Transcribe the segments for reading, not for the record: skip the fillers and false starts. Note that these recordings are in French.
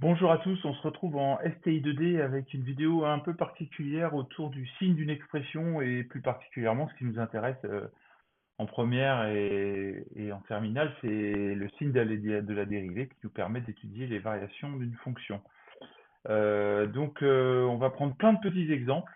Bonjour à tous, on se retrouve en STI2D avec une vidéo un peu particulière autour du signe d'une expression et plus particulièrement ce qui nous intéresse en première et en terminale, c'est le signe de la dérivée qui nous permet d'étudier les variations d'une fonction. On va prendre plein de petits exemples.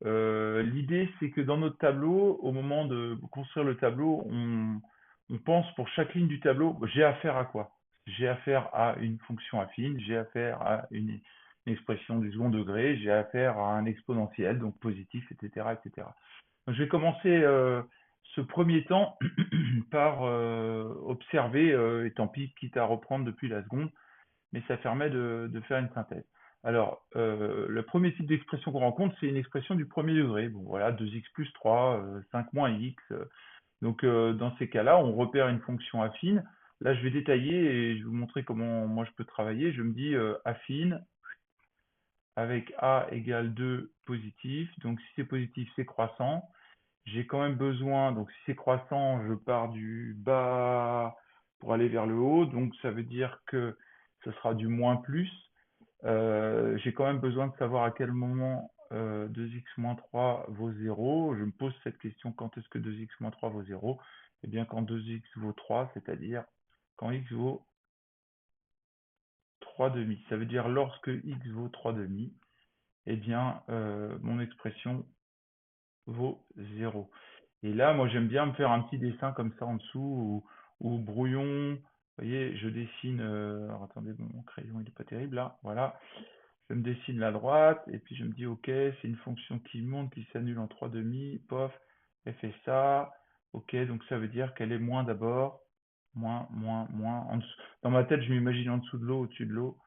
L'idée c'est que dans notre tableau, au moment de construire le tableau, on pense pour chaque ligne du tableau, j'ai affaire à quoi? J'ai affaire à une fonction affine, j'ai affaire à une expression du second degré, j'ai affaire à un exponentiel, donc positif, etc., etc. Donc, je vais commencer ce premier temps par observer, et tant pis, quitte à reprendre depuis la seconde, mais ça permet de faire une synthèse. Alors, le premier type d'expression qu'on rencontre, c'est une expression du premier degré. Bon, voilà, 2x plus 3, 5 moins x. Dans ces cas-là, on repère une fonction affine. Là, je vais détailler et je vais vous montrer comment moi je peux travailler. Je me dis affine avec a égale 2 positif. Donc, si c'est positif, c'est croissant. J'ai quand même besoin, donc si c'est croissant, je pars du bas pour aller vers le haut. Donc, ça veut dire que ce sera du moins plus. J'ai quand même besoin de savoir à quel moment 2x moins 3 vaut 0. Je me pose cette question, quand est-ce que 2x moins 3 vaut 0? Eh bien, quand 2x vaut 3, c'est-à-dire quand x vaut 3 demi. Ça veut dire lorsque x vaut 3 demi, eh bien, mon expression vaut 0. Et là, moi, j'aime bien me faire un petit dessin comme ça en dessous, ou brouillon. Vous voyez, je dessine. Alors, attendez, mon crayon, il n'est pas terrible là. Voilà. Je me dessine la droite, et puis je me dis, ok, c'est une fonction qui monte, qui s'annule en 3 demi, pof, elle fait ça, ok, donc ça veut dire qu'elle est moins d'abord, moins, moins, moins, dans ma tête, je m'imagine en dessous de l'eau, au-dessus de l'eau,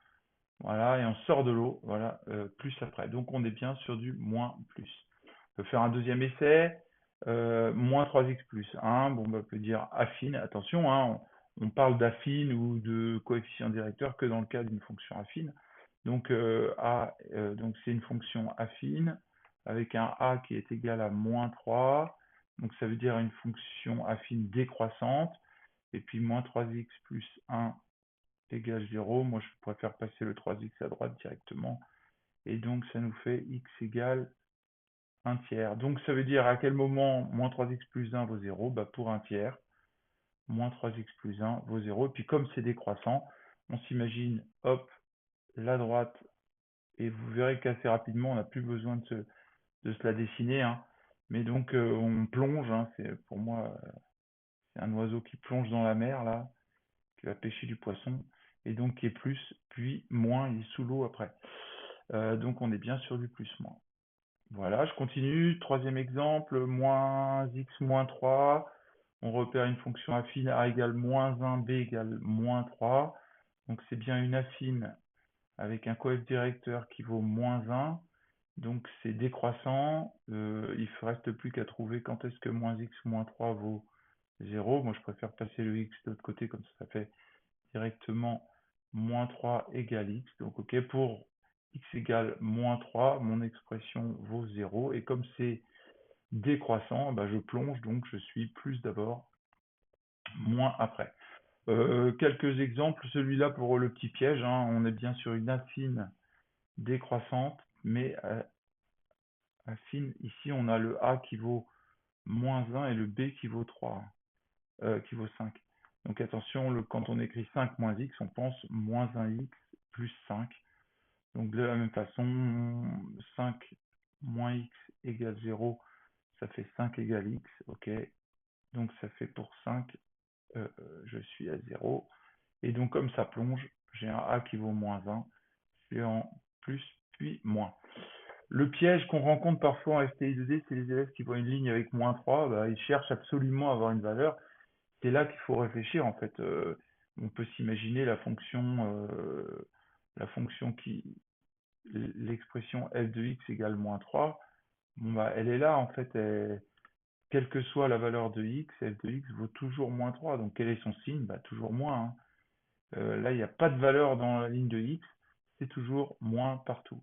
voilà, et on sort de l'eau, voilà, plus après. Donc on est bien sur du moins plus. On peut faire un deuxième essai, moins 3x plus 1, bon, bah, on peut dire affine, attention, hein, on parle d'affine ou de coefficient directeur que dans le cas d'une fonction affine. Donc, donc c'est une fonction affine avec un a qui est égal à moins 3. Donc ça veut dire une fonction affine décroissante. Et puis moins 3x plus 1 égale 0. Moi, je préfère passer le 3x à droite directement. Et donc, ça nous fait x égale 1 tiers. Donc, ça veut dire à quel moment moins 3x plus 1 vaut 0? Bah, pour 1 tiers, moins 3x plus 1 vaut 0. Et puis, comme c'est décroissant, on s'imagine, hop, la droite, et vous verrez qu'assez rapidement, on n'a plus besoin de se la dessiner, hein. Mais donc, on plonge, hein, pour moi, c'est un oiseau qui plonge dans la mer, là, qui va pêcher du poisson, et donc qui est plus, puis moins, il est sous l'eau après. Donc on est bien sur du plus moins. Voilà, je continue. Troisième exemple, moins x moins 3. On repère une fonction affine a égale moins 1, b égale moins 3. Donc c'est bien une affine avec un coefficient directeur qui vaut moins 1. Donc c'est décroissant. Il ne reste plus qu'à trouver quand est-ce que moins x moins 3 vaut 0. Moi je préfère passer le x de l'autre côté, comme ça fait directement moins 3 égale x. Donc ok, pour x égale moins 3, mon expression vaut 0. Et comme c'est décroissant, bah, je plonge, donc je suis plus d'abord, moins après. Quelques exemples, celui-là pour le petit piège, hein, on est bien sur une affine décroissante, mais affine, ici on a le a qui vaut moins 1 et le b qui vaut 3, qui vaut 5. Donc attention, quand on écrit 5 moins x, on pense moins 1x plus 5. Donc de la même façon, 5 moins x égale 0, ça fait 5 égale x, ok. Donc ça fait pour 5, je suis à 0. Et donc comme ça plonge, j'ai un a qui vaut moins 1, je suis en plus puis moins. Le piège qu'on rencontre parfois en STI2D, c'est les élèves qui voient une ligne avec moins 3, bah, ils cherchent absolument à avoir une valeur. C'est là qu'il faut réfléchir en fait. On peut s'imaginer la fonction qui, l'expression f de x égale moins 3. Bon bah elle est là en fait, quelle que soit la valeur de x, f de x vaut toujours moins 3. Donc quel est son signe? Bah toujours moins, hein. Là il n'y a pas de valeur dans la ligne de x, c'est toujours moins partout.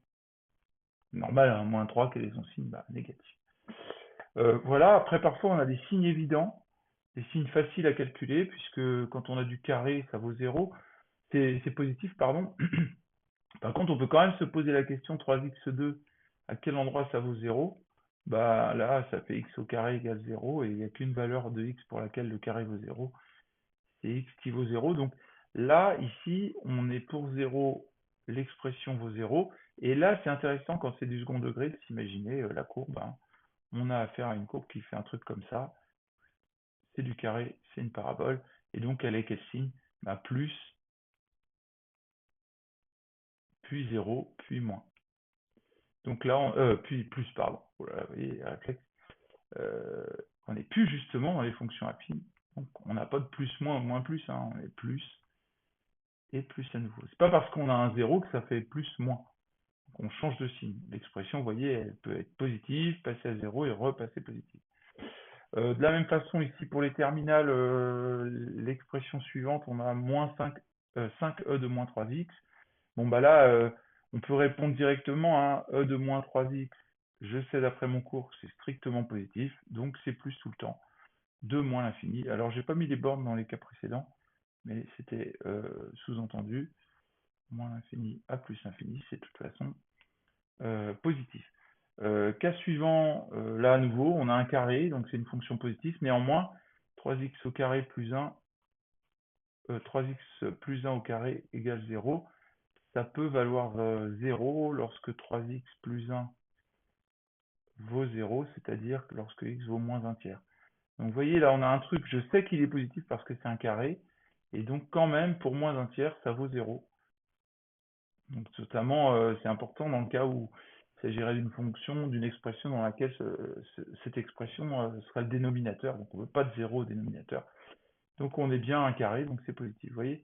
Normal, hein, moins 3, quel est son signe? Bah négatif. Voilà, après parfois on a des signes évidents, des signes faciles à calculer, puisque quand on a du carré, ça vaut 0. C'est positif, pardon. Par contre, on peut quand même se poser la question 3x2, à quel endroit ça vaut 0? Bah là, ça fait x au carré égale 0, et il n'y a qu'une valeur de x pour laquelle le carré vaut 0, c'est x qui vaut 0. Donc là, ici, on est pour 0, l'expression vaut 0. Et là, c'est intéressant quand c'est du second degré de s'imaginer la courbe, hein. On a affaire à une courbe qui fait un truc comme ça. C'est du carré, c'est une parabole. Et donc, elle est quel signe? Bah, plus, puis 0, puis moins. Donc là, puis plus, pardon. Oh là là, vous voyez, réflexe. On n'est plus justement dans les fonctions affines. Donc, on n'a pas de plus, moins, moins, plus, hein. On est plus et plus à nouveau. C'est pas parce qu'on a un 0 que ça fait plus, moins. Donc, on change de signe. L'expression, vous voyez, elle peut être positive, passer à 0 et repasser positive. De la même façon, ici, pour les terminales, l'expression suivante, on a moins 5e de moins 3x. Bon, bah là, on peut répondre directement à e de moins 3x. Je sais d'après mon cours que c'est strictement positif, donc c'est plus tout le temps. 2 moins l'infini. Alors, j'ai pas mis les bornes dans les cas précédents, mais c'était sous-entendu. Moins l'infini à plus l'infini, c'est de toute façon positif. Cas suivant, là à nouveau, on a un carré, donc c'est une fonction positive. Néanmoins, 3x au carré plus 1, 3x plus 1 au carré égale 0. Ça peut valoir 0 lorsque 3x plus 1 vaut 0, c'est-à-dire lorsque x vaut moins 1 tiers. Donc vous voyez, là on a un truc, je sais qu'il est positif parce que c'est un carré, et donc quand même, pour moins 1 tiers, ça vaut 0. Donc notamment, c'est important dans le cas où il s'agirait d'une fonction, d'une expression dans laquelle cette expression sera le dénominateur. Donc on ne veut pas de 0 au dénominateur. Donc on est bien un carré, donc c'est positif. Vous voyez,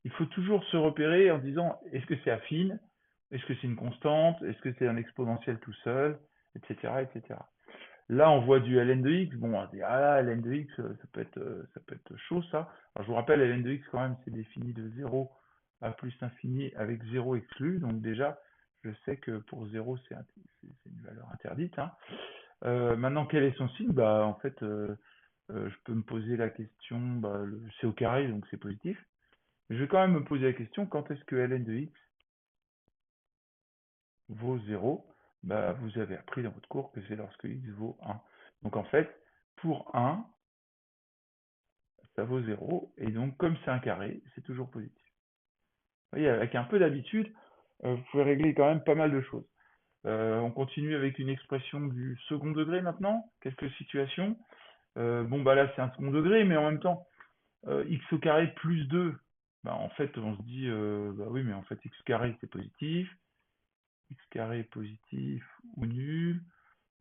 il faut toujours se repérer en disant est-ce que c'est affine, est-ce que c'est une constante, est-ce que c'est un exponentiel tout seul, etc., etc. Là, on voit du ln de x. Bon, on dit, ah, ln de x, ça peut être chaud, ça. Alors, je vous rappelle, ln de x, quand même, c'est défini de 0 à plus l'infini avec 0 exclu. Donc, déjà, je sais que pour 0, c'est une valeur interdite, hein. Maintenant, quel est son signe? Bah, en fait, je peux me poser la question, bah, c'est au carré, donc c'est positif. Je vais quand même me poser la question, quand est-ce que ln de x vaut 0? Bah, vous avez appris dans votre cours que c'est lorsque x vaut 1. Donc, en fait, pour 1, ça vaut 0, et donc comme c'est un carré, c'est toujours positif. Vous voyez, avec un peu d'habitude, vous pouvez régler quand même pas mal de choses. On continue avec une expression du second degré maintenant, quelques situations. Bon, bah là c'est un second degré, mais en même temps, x au carré plus 2, bah, en fait on se dit, bah oui, mais en fait x carré c'est positif, x carré positif ou nul,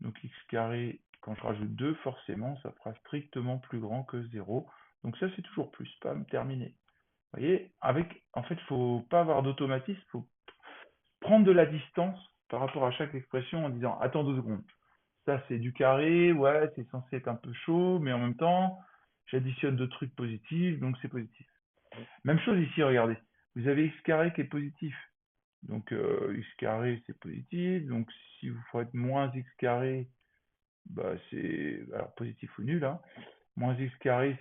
donc x carré, quand je rajoute 2, forcément ça fera strictement plus grand que 0, donc ça c'est toujours plus, pas terminé. Vous voyez, en fait, il ne faut pas avoir d'automatisme, il faut prendre de la distance par rapport à chaque expression en disant attends 2 secondes. Ça, c'est du carré, ouais, c'est censé être un peu chaud, mais en même temps, j'additionne deux trucs positifs, donc c'est positif. Même chose ici, regardez. Vous avez x carré qui est positif. Donc x carré, c'est positif. Donc si vous faites moins x carré, bah, c'est alors positif ou nul, hein. Moins x carré,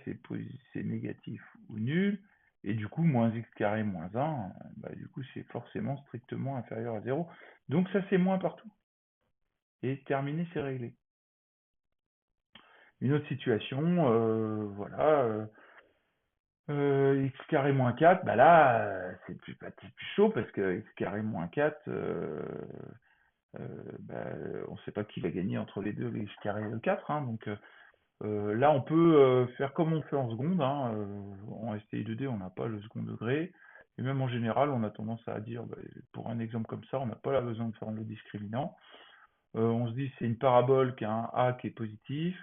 c'est négatif ou nul. Et du coup, moins x carré moins 1, bah, du coup, c'est forcément strictement inférieur à 0. Donc ça, c'est moins partout. Et terminé, c'est réglé. Une autre situation, voilà, x carré moins 4, bah là, c'est plus chaud parce que x carré moins 4, bah, on ne sait pas qui va gagner entre les deux, les x carré et le 4, hein, donc là, on peut faire comme on fait en seconde, hein, en STI 2D, on n'a pas le second degré. Et même en général, on a tendance à dire, bah, pour un exemple comme ça, on n'a pas besoin de faire le discriminant. On se dit c'est une parabole qui a un A qui est positif,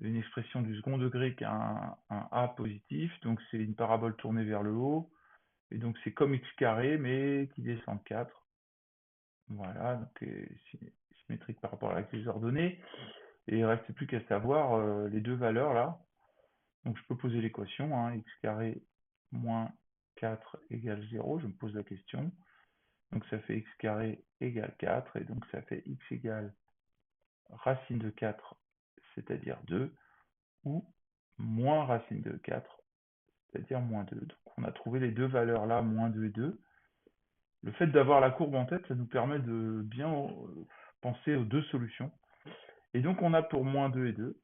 une expression du second degré qui a un A positif, donc c'est une parabole tournée vers le haut. Et donc c'est comme x carré, mais qui descend de 4. Voilà, donc symétrique par rapport à les ordonnées. Et il ne reste plus qu'à savoir les deux valeurs là. Donc je peux poser l'équation, hein, x carré moins 4 égale 0, je me pose la question. Donc ça fait x carré égale 4, et donc ça fait x égale racine de 4, c'est-à-dire 2, ou moins racine de 4, c'est-à-dire moins 2. Donc on a trouvé les deux valeurs là, moins 2 et 2. Le fait d'avoir la courbe en tête, ça nous permet de bien penser aux deux solutions. Et donc, on a pour moins 2 et 2,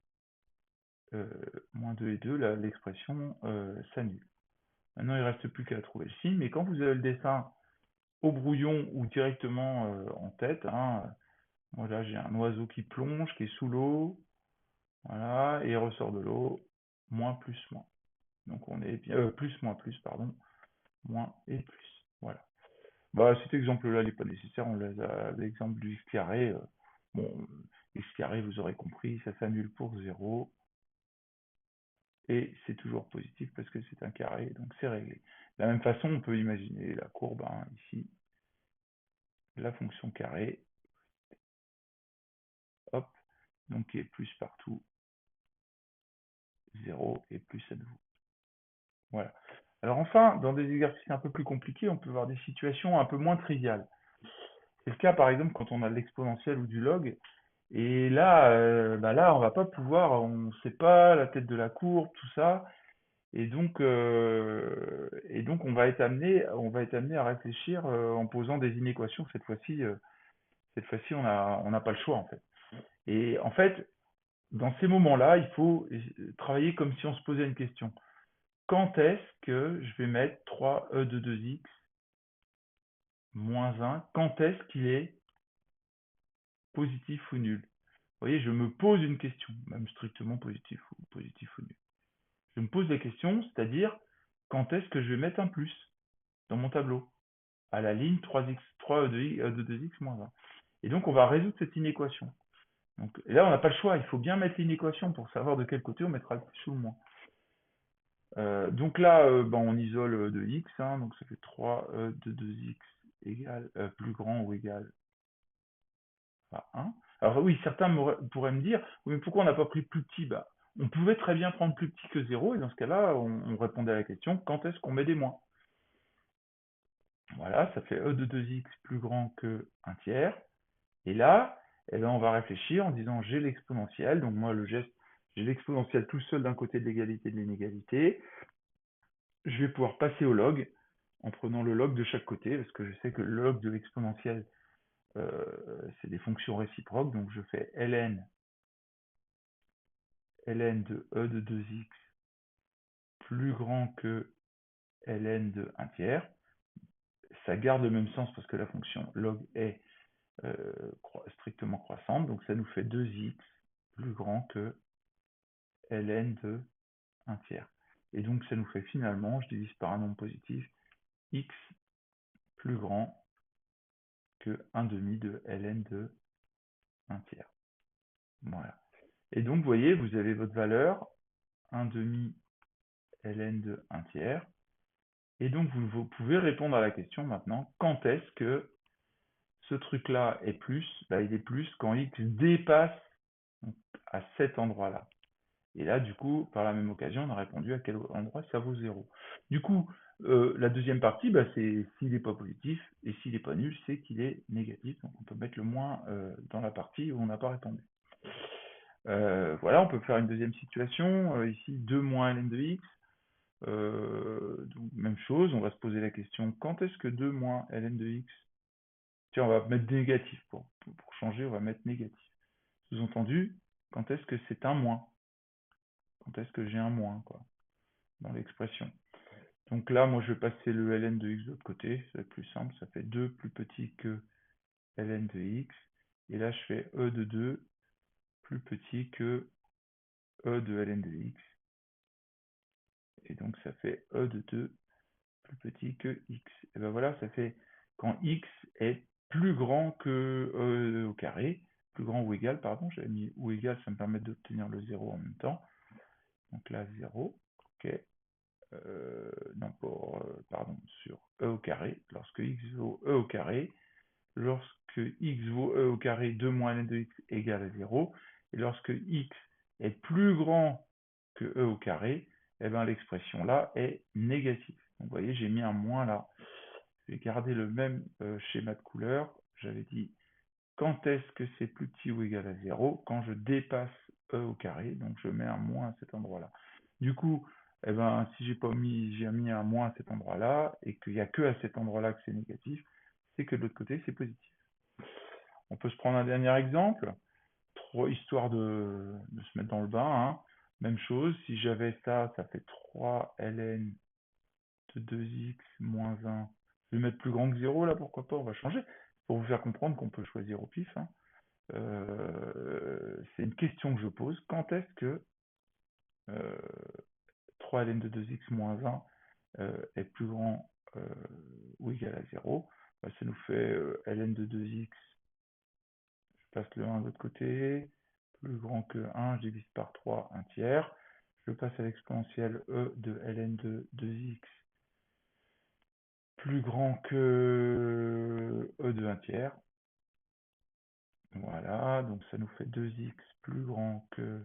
moins 2 et 2, l'expression s'annule. Maintenant, il ne reste plus qu'à trouver le signe, mais quand vous avez le dessin au brouillon ou directement en tête, hein, moi là j'ai un oiseau qui plonge, qui est sous l'eau, voilà, et il ressort de l'eau, moins plus moins. Donc on est bien, plus moins plus, pardon, moins et plus. Voilà. Bah cet exemple-là n'est pas nécessaire, on laisse l'exemple du x carré. Bon, x carré, vous aurez compris, ça s'annule pour 0. Et c'est toujours positif parce que c'est un carré, donc c'est réglé. De la même façon, on peut imaginer la courbe, hein, ici, la fonction carré, hop, donc qui est plus partout, 0 et plus à nouveau. Voilà. Alors enfin, dans des exercices un peu plus compliqués, on peut voir des situations un peu moins triviales. C'est le cas par exemple quand on a de l'exponentielle ou du log. Et là, là, on va pas pouvoir, on ne sait pas la tête de la courbe, tout ça. Et donc on va être amené à réfléchir en posant des inéquations. Cette fois-ci, on n'a pas le choix en fait. Et en fait, dans ces moments-là, il faut travailler comme si on se posait une question. Quand est-ce que je vais mettre 3e de 2x moins 1? Quand est-ce qu'il est positif ou nul? Vous voyez, je me pose une question, même strictement positif ou nul. Je me pose la question, c'est-à-dire quand est-ce que je vais mettre un plus dans mon tableau à la ligne 3x, 3e de 2x moins 1. Et donc on va résoudre cette inéquation. Donc, et là on n'a pas le choix, il faut bien mettre l'inéquation pour savoir de quel côté on mettra le plus ou le moins. Donc là, on isole de x, hein, donc ça fait 3e de 2x égale, plus grand ou égal à 1. Alors oui, certains pourraient me dire, oui, mais pourquoi on n'a pas pris plus petit? Bah, on pouvait très bien prendre plus petit que 0, et dans ce cas-là, on répondait à la question, quand est-ce qu'on met des moins? Voilà, ça fait e de 2x plus grand que 1 tiers. Et là, eh ben, on va réfléchir en disant, j'ai l'exponentielle, donc moi le geste, j'ai l'exponentielle tout seul d'un côté de l'égalité et de l'inégalité. Je vais pouvoir passer au log en prenant le log de chaque côté, parce que je sais que le log de l'exponentielle, c'est des fonctions réciproques, donc je fais ln de e de 2x plus grand que ln de 1 tiers. Ça garde le même sens parce que la fonction log est strictement croissante, donc ça nous fait 2x plus grand que ln de 1 tiers. Et donc ça nous fait finalement, je divise par un nombre positif, x plus grand que 1 demi de ln de 1 tiers. Voilà. Et donc, vous voyez, vous avez votre valeur, 1 demi ln de 1 tiers. Et donc, vous pouvez répondre à la question maintenant, quand est-ce que ce truc-là est plus? Bah, il est plus quand x dépasse à cet endroit-là. Et là, du coup, par la même occasion, on a répondu à quel endroit ça vaut 0. Du coup, la deuxième partie, bah, c'est s'il n'est pas positif, et s'il n'est pas nul, c'est qu'il est négatif. Donc on peut mettre le moins dans la partie où on n'a pas répondu. Voilà, on peut faire une deuxième situation. Ici, 2 moins ln de x. Donc, même chose, on va se poser la question, quand est-ce que 2 moins ln de x? Tiens, on va mettre négatif. Pour changer, on va mettre négatif. Sous-entendu, quand est-ce que c'est un moins? Quand est-ce que j'ai un moins, quoi, dans l'expression? Donc là, moi, je vais passer le ln de x de l'autre côté. Ça va être plus simple. Ça fait 2 plus petit que ln de x. Et là, je fais e de 2 plus petit que e de ln de x. Et donc, ça fait e de 2 plus petit que x. Et ben voilà, ça fait quand x est plus grand que e au carré, plus grand ou égal, pardon, j'avais mis ou égal, ça me permet d'obtenir le 0 en même temps. Donc là, 0, ok. Non, pardon, sur e au carré, lorsque x vaut e au carré, lorsque x vaut e au carré, 2 moins ln de x égale à 0, et lorsque x est plus grand que e au carré, eh ben, l'expression là est négative. Donc vous voyez, j'ai mis un moins là. Je vais garder le même schéma de couleur. J'avais dit quand est-ce que c'est plus petit ou égal à 0? Quand je dépasse e au carré, donc je mets un moins à cet endroit-là. Du coup, eh ben, si j'ai mis un moins à cet endroit-là, et qu'il n'y a que à cet endroit-là que c'est négatif, c'est que de l'autre côté, c'est positif. On peut se prendre un dernier exemple, histoire de se mettre dans le bain, hein. Même chose, si j'avais ça, ça fait 3 ln de 2x moins 1. Je vais mettre plus grand que 0 là, pourquoi pas, on va changer. Pour vous faire comprendre qu'on peut choisir au pif, hein. C'est une question que je pose. Quand est-ce que 3 ln de 2x moins 1 est plus grand ou égal à 0? Bah, ça nous fait ln de 2x, je passe le 1 de l'autre côté, plus grand que 1, je divise par 3, 1 tiers. Je passe à l'exponentielle e de ln de 2x plus grand que e de 1 tiers. Voilà, donc ça nous fait 2x plus grand que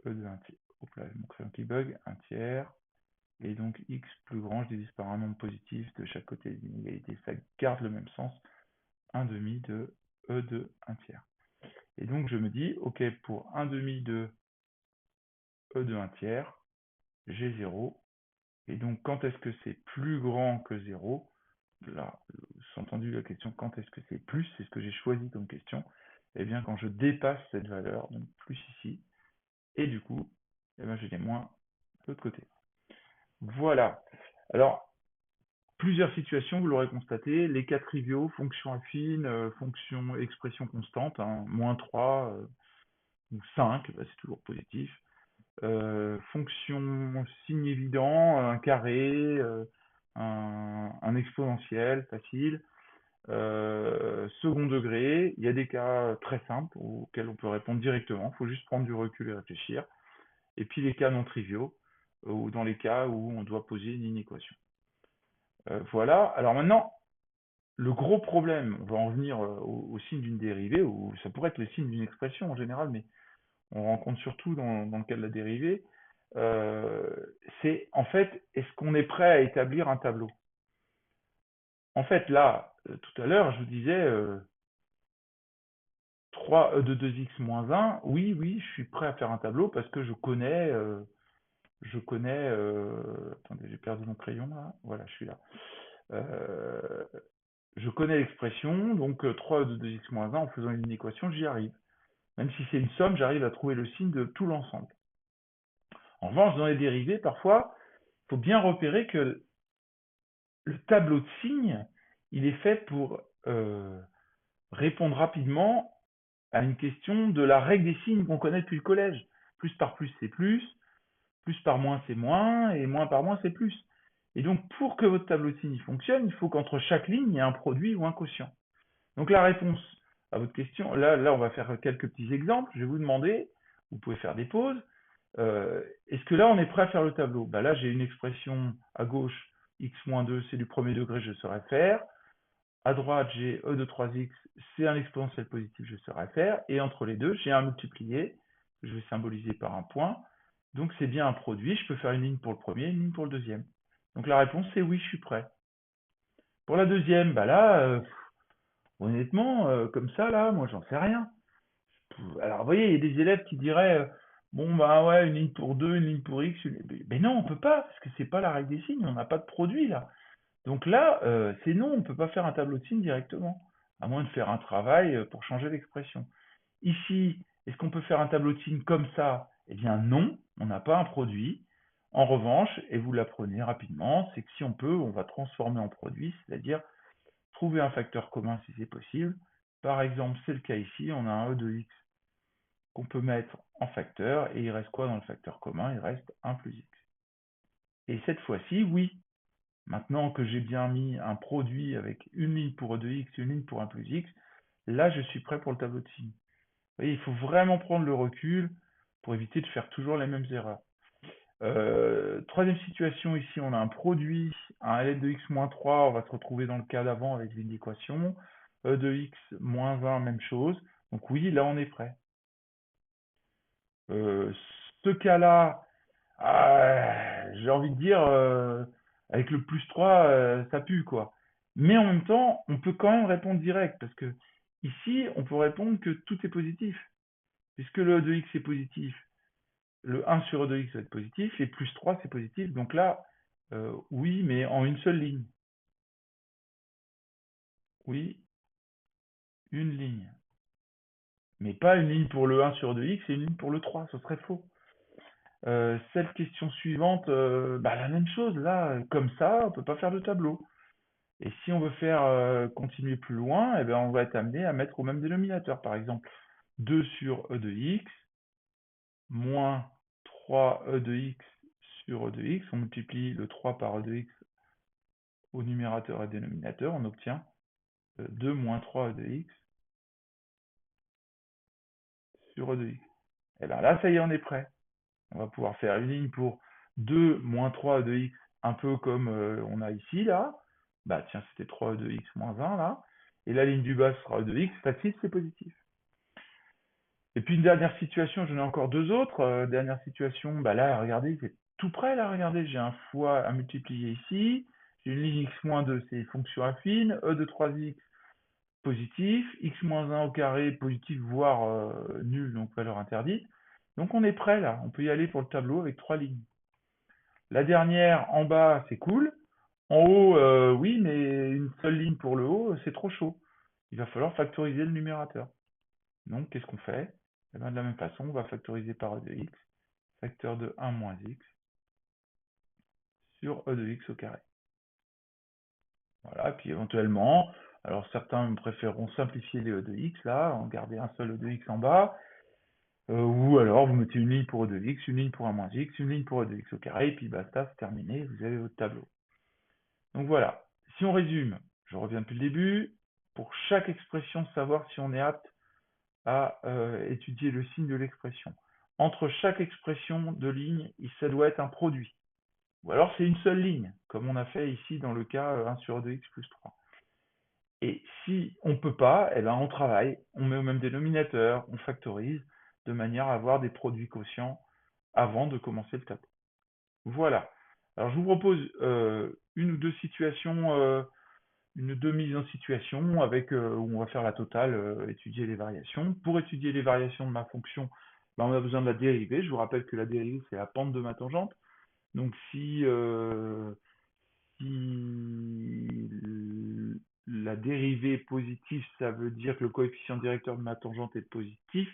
e de 1 tiers. Hop là, mon crayon qui bug, 1 tiers. Et donc x plus grand, je divise par un nombre positif de chaque côté de l'inégalité. Ça garde le même sens, 1 demi de e de 1 tiers. Et donc je me dis, ok, pour 1 demi de e de 1 tiers, j'ai 0. Et donc quand est-ce que c'est plus grand que 0? Là, sous-entendu la question quand est-ce que c'est plus, c'est ce que j'ai choisi comme question. Et bien quand je dépasse cette valeur, donc plus ici, et du coup, eh ben, j'ai les moins de l'autre côté. Voilà. Alors, plusieurs situations, vous l'aurez constaté, les cas triviaux, fonction affine, fonction expression constante, hein, moins 3 ou 5, bah, c'est toujours positif. Fonction signe évident, un carré, un exponentiel facile. Second degré, il y a des cas très simples auxquels on peut répondre directement, il faut juste prendre du recul et réfléchir. Et puis les cas non triviaux, ou dans les cas où on doit poser une inéquation. Voilà, alors maintenant, le gros problème, on va en venir au signe d'une dérivée, ou ça pourrait être le signe d'une expression en général, mais on rencontre surtout dans le cas de la dérivée, c'est en fait, est-ce qu'on est prêt à établir un tableau? En fait, là, tout à l'heure, je vous disais 3e de 2x moins 1, oui, je suis prêt à faire un tableau parce que je connais, attendez, j'ai perdu mon crayon là, voilà, je suis là. Je connais l'expression, donc 3e de 2x moins 1, en faisant une équation, j'y arrive. Même si c'est une somme, j'arrive à trouver le signe de tout l'ensemble. En revanche, dans les dérivées, parfois, il faut bien repérer que le tableau de signes, il est fait pour répondre rapidement à une question de la règle des signes qu'on connaît depuis le collège. Plus par plus, c'est plus par moins, c'est moins, et moins par moins, c'est plus. Et donc, pour que votre tableau de signes fonctionne, il faut qu'entre chaque ligne, il y ait un produit ou un quotient. Donc, la réponse à votre question, là, on va faire quelques petits exemples. Je vais vous demander, vous pouvez faire des pauses, est-ce que là, on est prêt à faire le tableau? Ben là, j'ai une expression à gauche, x-2, c'est du premier degré, je saurais faire. À droite, j'ai e de 3x, c'est un exponentiel positif, je saurais faire. Et entre les deux, j'ai un multiplié, que je vais symboliser par un point. Donc, c'est bien un produit. Je peux faire une ligne pour le premier, une ligne pour le deuxième. Donc, la réponse, c'est oui, je suis prêt. Pour la deuxième, bah là, honnêtement, comme ça, là, moi, j'en sais rien. Alors, vous voyez, il y a des élèves qui diraient, bon, bah ouais, une ligne pour 2, une ligne pour x. Mais non, on peut pas, parce que c'est pas la règle des signes, on n'a pas de produit, là. Donc là, c'est non, on ne peut pas faire un tableau de signes directement, à moins de faire un travail pour changer l'expression. Ici, est-ce qu'on peut faire un tableau de signes comme ça? Eh bien non, on n'a pas un produit. En revanche, et vous l'apprenez rapidement, c'est que si on peut, on va transformer en produit, c'est-à-dire trouver un facteur commun si c'est possible. Par exemple, c'est le cas ici, on a un e de x qu'on peut mettre en facteur, et il reste quoi dans le facteur commun? Il reste 1 plus x. Et cette fois-ci, oui, maintenant que j'ai bien mis un produit avec une ligne pour e de x, une ligne pour 1 plus x, là je suis prêt pour le tableau de signes. Vous voyez, il faut vraiment prendre le recul pour éviter de faire toujours les mêmes erreurs. Troisième situation, ici on a un produit, un ln de x moins 3, on va se retrouver dans le cas d'avant avec une équation, e de x moins 1, même chose. Donc oui, là on est prêt. Ce cas-là, j'ai envie de dire, avec le plus 3, ça pue, quoi. Mais en même temps, on peut quand même répondre direct, parce que ici, on peut répondre que tout est positif. Puisque le e de x est positif, le 1 sur e de x va être positif, et plus 3, c'est positif. Donc là, oui, mais en une seule ligne. Oui, une ligne. Mais pas une ligne pour le 1 sur 2x et une ligne pour le 3, ce serait faux. Cette question suivante, bah, la même chose, là, comme ça, on peut pas faire de tableau. Et si on veut faire continuer plus loin, eh ben, on va être amené à mettre au même dénominateur. Par exemple, 2 sur e de x moins 3e de x sur e de x. On multiplie le 3 par e de x au numérateur et dénominateur. On obtient 2 moins 3e de x sur e de x. Et bien là, ça y est, on est prêt. On va pouvoir faire une ligne pour 2 moins 3e de x, un peu comme on a ici, là. Bah tiens, c'était 3e de x moins 1, là. Et la ligne du bas sera e de x. Facile, c'est positif. Et puis une dernière situation, j'en ai encore deux autres. Dernière situation, bah là, regardez, c'est tout près, là, regardez, j'ai un fois à multiplier ici. J'ai une ligne x-2, c'est fonction affine. E de 3x, positif. X-1 au carré, positif, voire nul, donc valeur interdite. Donc on est prêt, là. On peut y aller pour le tableau avec trois lignes. La dernière, en bas, c'est cool. En haut, oui, mais une seule ligne pour le haut, c'est trop chaud. Il va falloir factoriser le numérateur. Donc, qu'est-ce qu'on fait? Eh ben, de la même façon, on va factoriser par e de x, facteur de 1 moins x, sur e de x au carré. Voilà, puis éventuellement, alors certains préféreront simplifier les e de x, là, en garder un seul e de x en bas, ou alors vous mettez une ligne pour e de x, une ligne pour 1 moins x, une ligne pour e de x au carré, et puis basta, c'est terminé, vous avez votre tableau. Donc voilà, si on résume, je reviens depuis le début, pour chaque expression, savoir si on est apte à étudier le signe de l'expression. Entre chaque expression de ligne, ça doit être un produit. Ou alors c'est une seule ligne, comme on a fait ici dans le cas 1 sur 2x plus 3. Et si on ne peut pas, eh ben on travaille, on met au même dénominateur, on factorise, de manière à avoir des produits quotients avant de commencer le tableau. Voilà. Alors je vous propose une ou deux situations, une mise en situation avec où on va faire la totale, étudier les variations. Pour étudier les variations de ma fonction, ben, on a besoin de la dérivée. Je vous rappelle que la dérivée, c'est la pente de ma tangente. Donc si la dérivée est positive, ça veut dire que le coefficient directeur de ma tangente est positif.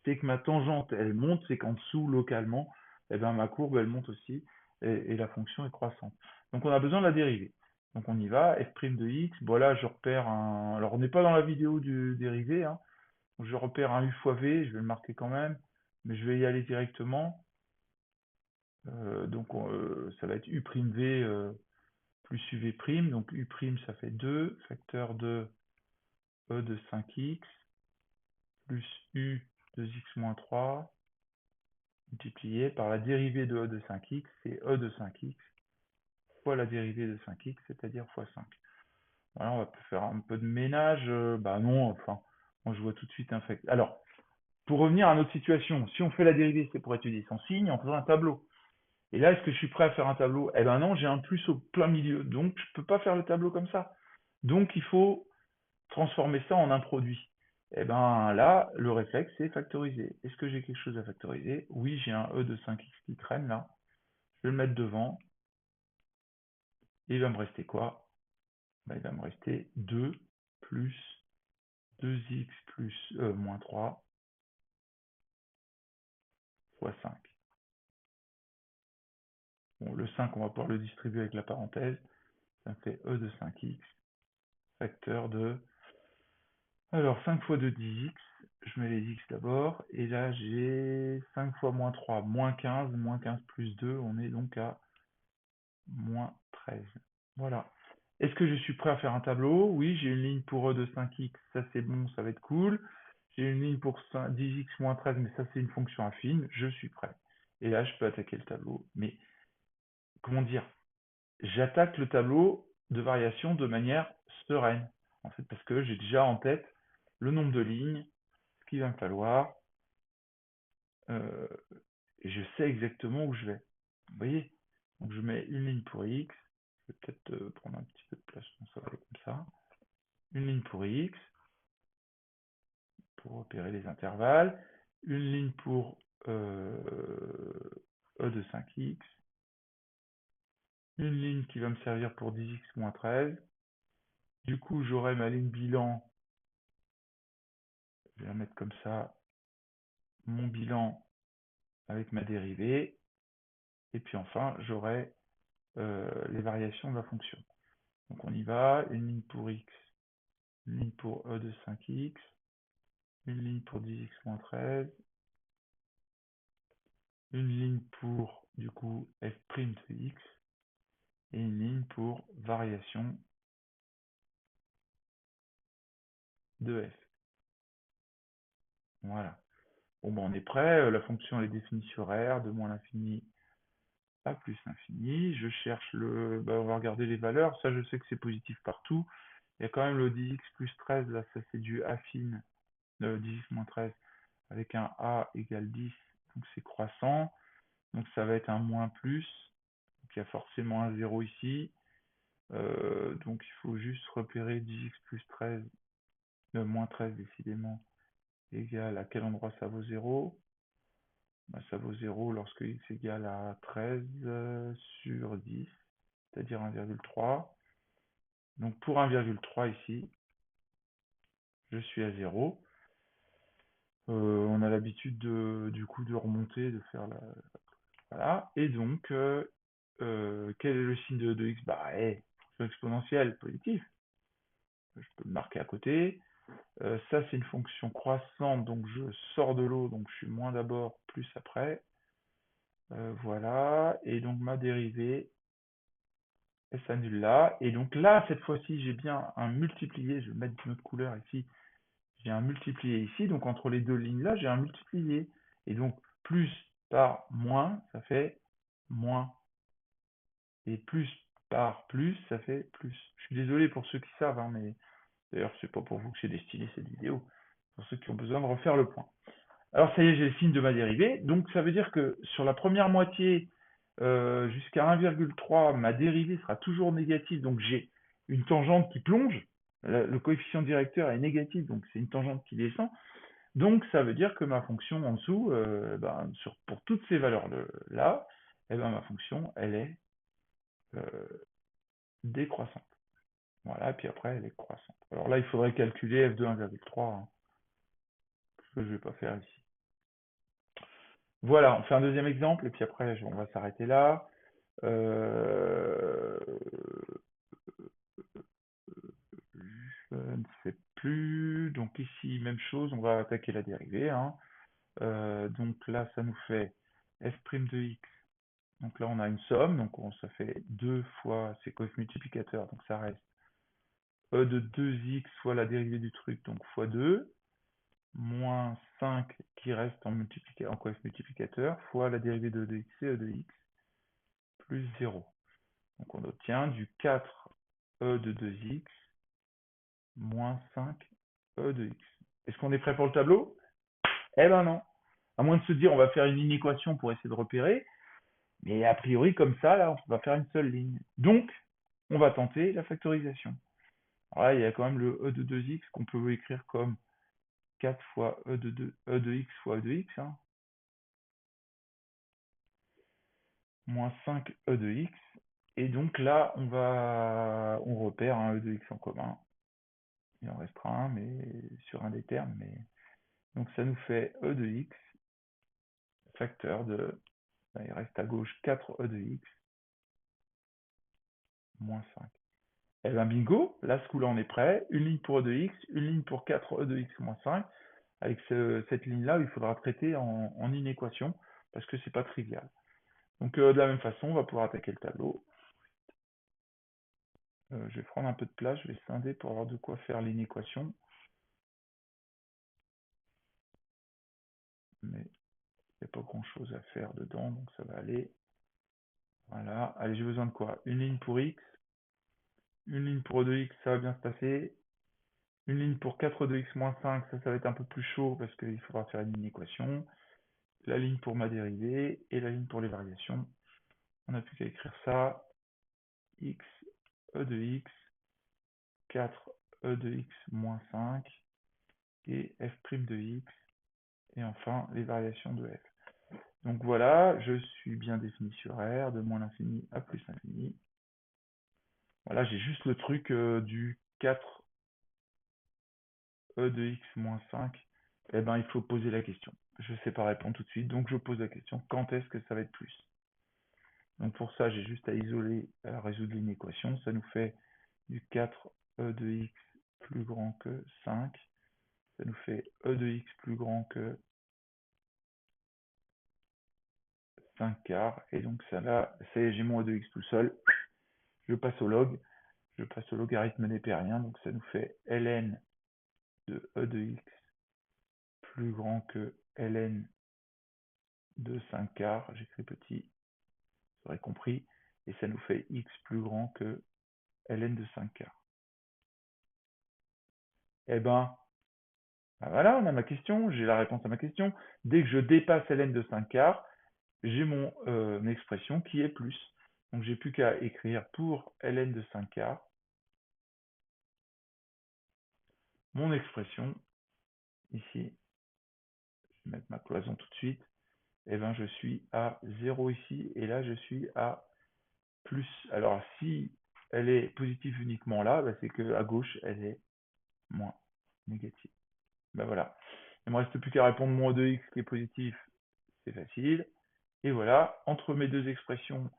C'est que ma tangente, elle monte, c'est qu'en dessous, localement, eh ben, ma courbe, elle monte aussi, et la fonction est croissante. Donc on a besoin de la dérivée. Donc on y va, f' de x, bon là je repère un... Alors on n'est pas dans la vidéo du dérivé, hein. Donc, je repère un u fois v, je vais le marquer quand même, mais je vais y aller directement. Donc ça va être u' v plus uv', donc u' ça fait 2, facteur de e de 5x, plus u de x moins 3, multiplié par la dérivée de e de 5x, c'est e de 5x, fois la dérivée de 5x, c'est-à-dire fois 5. Voilà, on va faire un peu de ménage, bah non, enfin, moi je vois tout de suite un facteur. Alors, pour revenir à notre situation, si on fait la dérivée, c'est pour étudier son signe en faisant un tableau. Et là, est-ce que je suis prêt à faire un tableau? Eh ben non, j'ai un plus au plein milieu, donc je ne peux pas faire le tableau comme ça. Donc il faut transformer ça en un produit. Et ben là, le réflexe, c'est factoriser. Est-ce que j'ai quelque chose à factoriser? Oui, j'ai un e de 5x qui traîne là. Je vais le mettre devant. Et il va me rester quoi? Ben, il va me rester 2 plus 2x plus moins 3 fois 5. Bon, le 5, on va pouvoir le distribuer avec la parenthèse. Ça me fait e de 5x, facteur de... Alors, 5 fois 2, 10x. Je mets les x d'abord. Et là, j'ai 5 fois moins 3, moins 15. Moins 15 plus 2, on est donc à moins 13. Voilà. Est-ce que je suis prêt à faire un tableau? Oui, j'ai une ligne pour e de 5x, ça c'est bon, ça va être cool. J'ai une ligne pour 10x moins 13, mais ça c'est une fonction affine, je suis prêt. Et là, je peux attaquer le tableau. Mais comment dire? J'attaque le tableau de variation de manière sereine. En fait, parce que j'ai déjà en tête le nombre de lignes, ce qu'il va me falloir, et je sais exactement où je vais. Vous voyez? Donc je mets une ligne pour x, je vais peut-être prendre un petit peu de place, ça va aller comme ça. Une ligne pour x, pour repérer les intervalles. Une ligne pour e de 5x. Une ligne qui va me servir pour 10x moins 13. Du coup, j'aurai ma ligne bilan, je vais la mettre comme ça, mon bilan avec ma dérivée, et puis enfin, j'aurai les variations de la fonction. Donc on y va, une ligne pour x, une ligne pour e de 5x, une ligne pour 10x moins 13, une ligne pour, du coup, f' de x, et une ligne pour variation de f. Voilà. Bon, ben on est prêt, la fonction elle est définie sur R, de moins l'infini à plus l'infini. Je cherche le... Ben, on va regarder les valeurs, ça je sais que c'est positif partout. Il y a quand même le 10x plus 13, là ça c'est du affine, 10x moins 13, avec un a égale 10, donc c'est croissant. Donc ça va être un moins plus, donc il y a forcément un 0 ici. Donc il faut juste repérer 10x plus 13, moins 13 décidément, égale à quel endroit ça vaut 0. Bah, ça vaut 0 lorsque x égale à 13 sur 10, c'est-à-dire 1,3. Donc pour 1,3 ici, je suis à 0. On a l'habitude du coup de remonter, de faire la... Voilà. Et donc, quel est le signe de x? Bah, fonction exponentielle, positif. Je peux le marquer à côté. Ça, c'est une fonction croissante, donc je sors de l'eau, donc je suis moins d'abord, plus après. Voilà. Et donc ma dérivée, elle s'annule là. Et donc là, cette fois-ci, j'ai bien un multiplié. Je vais mettre une autre couleur ici. J'ai un multiplié ici. Donc entre les deux lignes là, j'ai un multiplié. Et donc plus par moins, ça fait moins. Et plus par plus, ça fait plus. Je suis désolé pour ceux qui savent, hein, mais d'ailleurs, c'est pas pour vous que j'ai destiné cette vidéo. Pour ceux qui ont besoin de refaire le point. Alors ça y est, j'ai le signe de ma dérivée. Donc ça veut dire que sur la première moitié jusqu'à 1,3, ma dérivée sera toujours négative. Donc j'ai une tangente qui plonge. Le coefficient directeur est négatif, donc c'est une tangente qui descend. Donc ça veut dire que ma fonction en dessous, pour toutes ces valeurs-là, ma fonction, elle est euh, décroissante. Voilà, et puis après, elle est croissante. Alors là, il faudrait calculer f de 1,3, hein, ce que je ne vais pas faire ici. Voilà, on fait un deuxième exemple, et puis après, on va s'arrêter là. Euh, je ne sais plus. Donc ici, même chose, on va attaquer la dérivée, hein. Donc là, ça nous fait f' de x. Donc là, on a une somme, donc ça fait 2 fois ces coefs multiplicateurs, donc ça reste e de 2x fois la dérivée du truc, donc fois 2, moins 5 qui reste en coef multiplicateur, fois la dérivée de e de x et e de x, plus 0. Donc on obtient du 4e de 2x moins 5e de x. Est-ce qu'on est prêt pour le tableau? Eh ben non. À moins de se dire on va faire une inéquation pour essayer de repérer, mais a priori comme ça, là, on va faire une seule ligne. Donc, on va tenter la factorisation. Alors là, il y a quand même le e de 2x qu'on peut écrire comme 4 fois e de x fois e de x, hein, moins 5e de x. Et donc là, on repère un e de x en commun. Il en restera un, mais sur un des termes. Donc ça nous fait e de x, facteur de, il reste à gauche 4e de x, moins 5. Eh ben bingo, là ce coup-là on est prêt. Une ligne pour e de x, une ligne pour 4e de x moins 5. Avec cette ligne-là, il faudra traiter en inéquation, parce que c'est pas trivial. Donc de la même façon, on va pouvoir attaquer le tableau. Je vais prendre un peu de place, je vais scinder pour avoir de quoi faire l'inéquation. Mais il n'y a pas grand-chose à faire dedans, donc ça va aller. Voilà. Allez, j'ai besoin de quoi? Une ligne pour x, une ligne pour e de x, ça va bien se passer. Une ligne pour 4e de x moins 5, ça va être un peu plus chaud parce qu'il faudra faire une inéquation. La ligne pour ma dérivée et la ligne pour les variations. On n'a plus qu'à écrire ça. X, e de x, 4e de x moins 5 et f' de x. Et enfin, les variations de f. Donc voilà, je suis bien défini sur R, de moins l'infini à plus l'infini. Voilà, j'ai juste le truc du 4 e de x moins 5, eh ben, il faut poser la question. Je ne sais pas répondre tout de suite, donc je pose la question, quand est-ce que ça va être plus? Donc pour ça, j'ai juste à isoler, à résoudre l'inéquation. Ça nous fait du 4e de x plus grand que 5. Ça nous fait e de x plus grand que 5 quarts. Et donc ça là, j'ai mon e de x tout seul. Je passe au log. Je passe au logarithme népérien. Donc ça nous fait ln de e de x plus grand que ln de 5 quarts. J'écris petit, vous aurez compris. Et ça nous fait x plus grand que ln de 5 quarts. Eh ben, voilà, on a ma question, j'ai la réponse à ma question. Dès que je dépasse ln de 5 quarts, j'ai mon expression qui est plus. Donc j'ai plus qu'à écrire pour ln de 5 quarts mon expression ici. Je vais mettre ma cloison tout de suite. Et bien je suis à 0 ici et là je suis à plus. Alors si elle est positive uniquement là, ben, c'est qu'à gauche elle est moins négative. Ben voilà. Il ne me reste plus qu'à répondre mon de x qui est positif, c'est facile. Et voilà, entre mes deux expressions,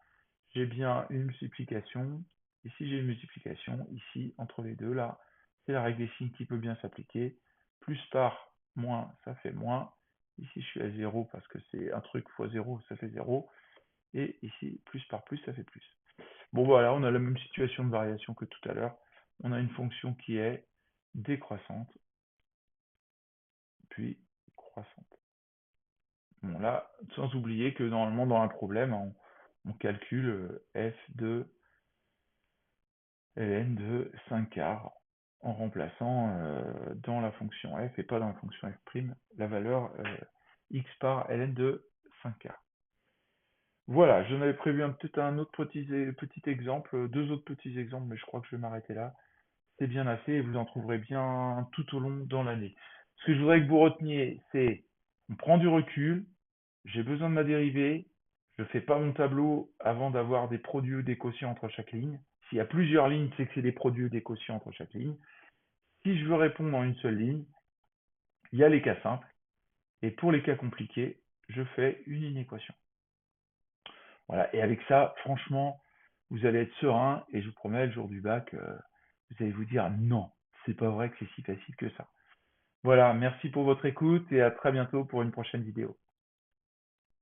j'ai bien une multiplication. Ici, j'ai une multiplication. Ici, entre les deux, là, c'est la règle des signes qui peut bien s'appliquer. Plus par moins, ça fait moins. Ici, je suis à 0 parce que c'est un truc fois 0, ça fait 0. Et ici, plus par plus, ça fait plus. Bon, voilà, on a la même situation de variation que tout à l'heure. On a une fonction qui est décroissante, puis croissante. Bon, là, sans oublier que normalement, dans un problème, on calcule f de ln de 5 quarts en remplaçant dans la fonction f et pas dans la fonction f' la valeur x par ln de 5 quarts. Voilà, j'en avais prévu peut-être un autre petit exemple, deux autres petits exemples, mais je crois que je vais m'arrêter là. C'est bien assez et vous en trouverez bien tout au long dans l'année. Ce que je voudrais que vous reteniez, c'est on prend du recul, j'ai besoin de ma dérivée, je ne fais pas mon tableau avant d'avoir des produits ou des quotients entre chaque ligne. S'il y a plusieurs lignes, c'est que c'est des produits ou des quotients entre chaque ligne. Si je veux répondre en une seule ligne, il y a les cas simples. Et pour les cas compliqués, je fais une inéquation. Voilà. Et avec ça, franchement, vous allez être serein. Et je vous promets, le jour du bac, vous allez vous dire non, c'est pas vrai que c'est si facile que ça. Voilà, merci pour votre écoute et à très bientôt pour une prochaine vidéo.